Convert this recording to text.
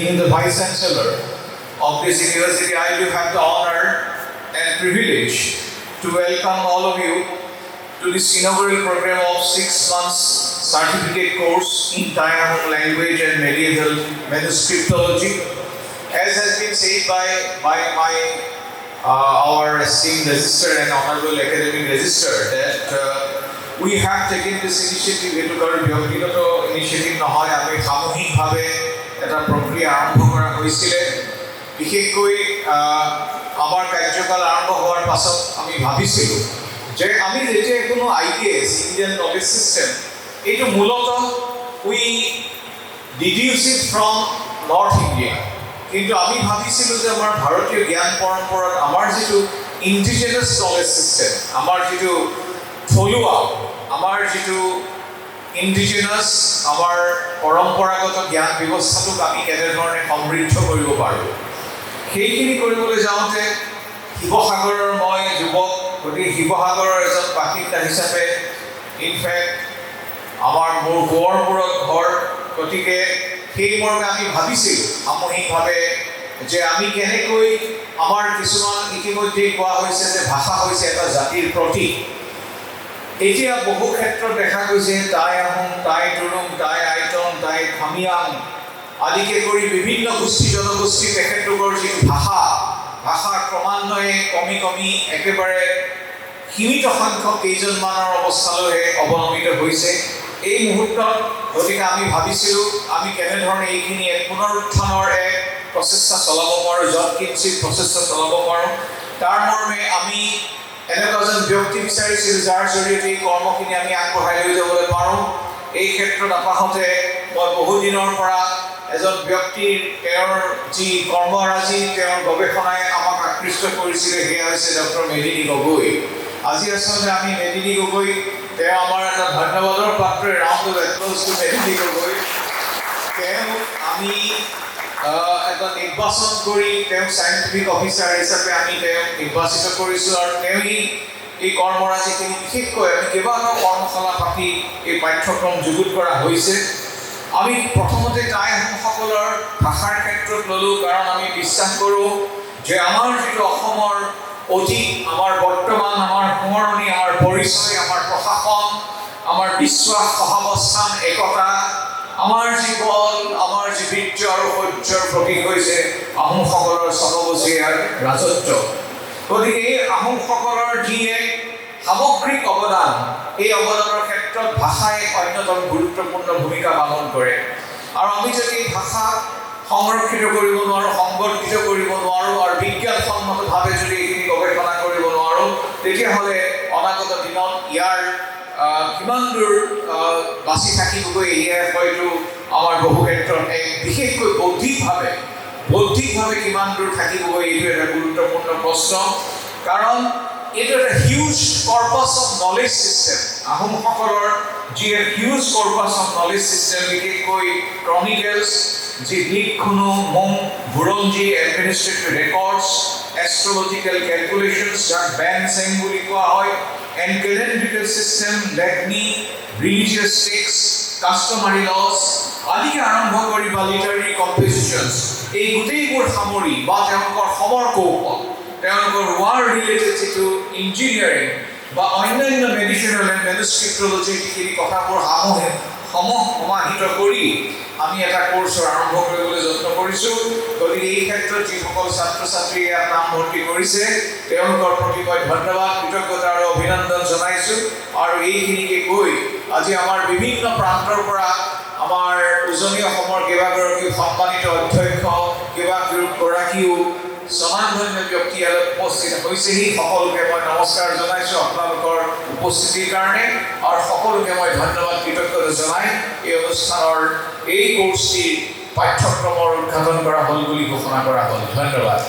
being the Vice Chancellor of this university, I do have the honor and privilege to welcome all of you to this inaugural program of 6 months certificate course in Taihung language and medieval manuscriptology. As has been said by our esteemed Register and Honorable Academic Register that we have taken this initiative into our ব্যক্তিগত initiative নহয় আমি সামূহিকভাৱে এটা প্ৰক্ৰিয়া আৰম্ভ কৰা হৈছিল বিশেষকৈ আমাৰ কাৰ্যকাল আৰম্ভ হোৱাৰ পাছত আমি ভাবিছিলোঁ যে আমি যেতিয়া কোনো IKS ইণ্ডিয়ান নলেজ সিস্টেম এইটো মূলতঃ we deduce it from north India কিন্তু আমি ভাবিছিলোঁ যে আমাৰ ভাৰতীয় জ্ঞান পৰম্পৰাত আমাৰ যিটো ইণ্ডিজিনাছ নলেজ সিস্টেম আমাৰ যিটো থলুৱা আমাৰ যিটো ইণ্ডিজিনাছ আমাৰ পৰম্পৰাগত জ্ঞান ব্যৱস্থাটোক আমি কেনেধৰণে সমৃদ্ধ কৰিব পাৰোঁ সেইখিনি কৰিবলৈ যাওঁতে শিৱসাগৰৰ মই যুৱক গতিকে শিৱসাগৰৰ এজন বাসিন্দা হিচাপে ইনফেক্ট আমাৰ মোৰ গড়মূৰত ঘৰ গতিকে সেই মৰ্মে আমি ভাবিছিলোঁ সামূহিকভাৱে যে আমি কেনেকৈ আমাৰ কিছুমান ইতিমধ্যে কোৱা হৈছে যে ভাষা হৈছে এটা জাতিৰ প্ৰতীক এতিয়া বহু ক্ষেত্ৰত দেখা গৈছে টাই আহোম টাই টুৰুং টাই আইটন টাই খামিয়াং আদিকে কৰি বিভিন্ন গোষ্ঠী জনগোষ্ঠী তেখেতলোকৰ যিটো ভাষা ক্ৰমান্বয়ে কমি একেবাৰে সীমিত সংখ্যক কেইজনমানৰ অৱস্থালৈ অৱনমিত হৈছে এই মুহূৰ্তত গতিকে আমি ভাবিছিলোঁ আমি কেনেধৰণে এইখিনি এক পুনৰুত্থানৰ এক প্ৰচেষ্টা চলাব পাৰোঁ যৎকিঞ্চিত প্ৰচেষ্টা চলাব পাৰোঁ তাৰ মৰ্মে আমি এনেকুৱা এজন ব্যক্তি বিচাৰিছিলোঁ যাৰ জৰিয়তে এই কৰ্মখিনি আমি আগবঢ়াই লৈ যাবলৈ পাৰোঁ এই ক্ষেত্ৰত আপাহতে মই বহুদিনৰ পৰা এজন ব্যক্তিৰ তেওঁৰ যি কৰ্মৰাজি তেওঁৰ গৱেষণাই আমাক আকৃষ্ট কৰিছিলে সেয়া হৈছে ডক্টৰ মেদিনী গগৈ আজি আচলতে আমি মেদিনী গগৈ তেওঁ আমাৰ এটা ধন্যবাদৰ পাত্ৰ ৰাউণ্ড অফ এপ্লজ টু মেদিনী গগৈ তেওঁ আমি এটা নিৰ্বাচন কৰি তেওঁ সাইণ্টিফিক অফিচাৰ হিচাপে আমি তেওঁক নিৰ্বাচিত কৰিছোঁ আৰু তেওঁ এই কৰ্মৰাজিখিনি বিশেষকৈ আমি কেইবাটাও কৰ্মশালা পাতি এই পাঠ্যক্ৰম যুগুত কৰা হৈছে আমি প্ৰথমতে টাই আহোমসকলৰ ভাষাৰ ক্ষেত্ৰত ল'লোঁ কাৰণ আমি বিশ্বাস কৰোঁ যে আমাৰ যিটো অসমৰ অতীত আমাৰ বৰ্তমান আমাৰ সোঁৱৰণি আমাৰ পৰিচয় আমাৰ প্ৰশাসন আমাৰ বিশ্বাস সহাৱস্থান একতা আমাৰ যি বল আমাৰ যি বীৰ্য আৰু শৌৰ্যৰ প্ৰতীক হৈছে আহোমসকলৰ ছবছৰীয়া ৰাজত্ব গতিকে এই আহোমসকলৰ যি এক সামগ্ৰিক অৱদান এই অৱদানৰ ক্ষেত্ৰত ভাষাই অন্যতম গুৰুত্বপূৰ্ণ ভূমিকা পালন কৰে আৰু আমি যদি এই ভাষা সংৰক্ষিত কৰিব নোৱাৰোঁ সংবৰ্ধিত কৰিব নোৱাৰোঁ আৰু বিজ্ঞানসন্মতভাৱে যদি এইখিনি গৱেষণা কৰিব নোৱাৰোঁ তেতিয়াহ'লে অনাগত দিনত ইয়াৰ কিমান দূৰ বাচি থাকিবগৈ এয়াই হয়তো আমাৰ বহু ক্ষেত্ৰত এক বিশেষকৈ বৌদ্ধিকভাৱে কিমান দূৰ থাকিবগৈ এইটো এটা গুৰুত্বপূৰ্ণ প্ৰশ্ন কাৰণ এইটো এটা huge corpus of knowledge system আহোমসকলৰ যি এক huge corpus of knowledge system বিশেষকৈ ক্ৰনিকেলছ যি দিকখনো মং বুৰঞ্জী এডমিনিষ্ট্ৰেটিভ ৰেকৰ্ডছ এষ্ট্ৰলজিকেল কেলকুলেশ্যনছ যাক বেন চেং বুলি কোৱা হয় and calendrical system, lectiny, religious texts, customary laws, আদিকে আৰম্ভ কৰি বা literary compositions এই গোটেইবোৰ সামৰি বা তেওঁলোকৰ সমৰ কৌশল তেওঁলোকৰ war related যিটো ইঞ্জিনিয়াৰিং বা অন্যান্য মেডিচিনেল এণ্ড মেনুস্ক্ৰিপ্টলজি এই কথাবোৰ সমাহিত কৰি আমি এটা কোৰ্চ আৰম্ভ কৰিবলৈ যত্ন কৰিছোঁ গতিকে এই ক্ষেত্ৰত যিসকল ছাত্ৰ ছাত্ৰীয়ে ইয়াত নাম ভৰ্তি কৰিছে তেওঁলোকৰ প্ৰতি মই ধন্যবাদ কৃতজ্ঞতা আৰু অভিনন্দন জনাইছোঁ আৰু এইখিনিকে কৈ আজি আমাৰ বিভিন্ন প্ৰান্তৰ পৰা আমাৰ উজনি অসমৰ কেইবাগৰাকী সন্মানিত অধ্যক্ষ কেইবাগৰাকীও সমানধন্য ব্যক্তি উপস্থিত হৈছেহি সকলোকে মই নমস্কাৰ জনাইছোঁ আপোনালোকৰ উপস্থিতিৰ কাৰণে আৰু সকলোকে মই ধন্যবাদ কৃতজ্ঞতা জনাই এই অনুষ্ঠানৰ এই কোৰ্চটিৰ পাঠ্যক্ৰমৰ উদ্ঘাটন কৰা হ'ল বুলি ঘোষণা কৰা হ'ল ধন্যবাদ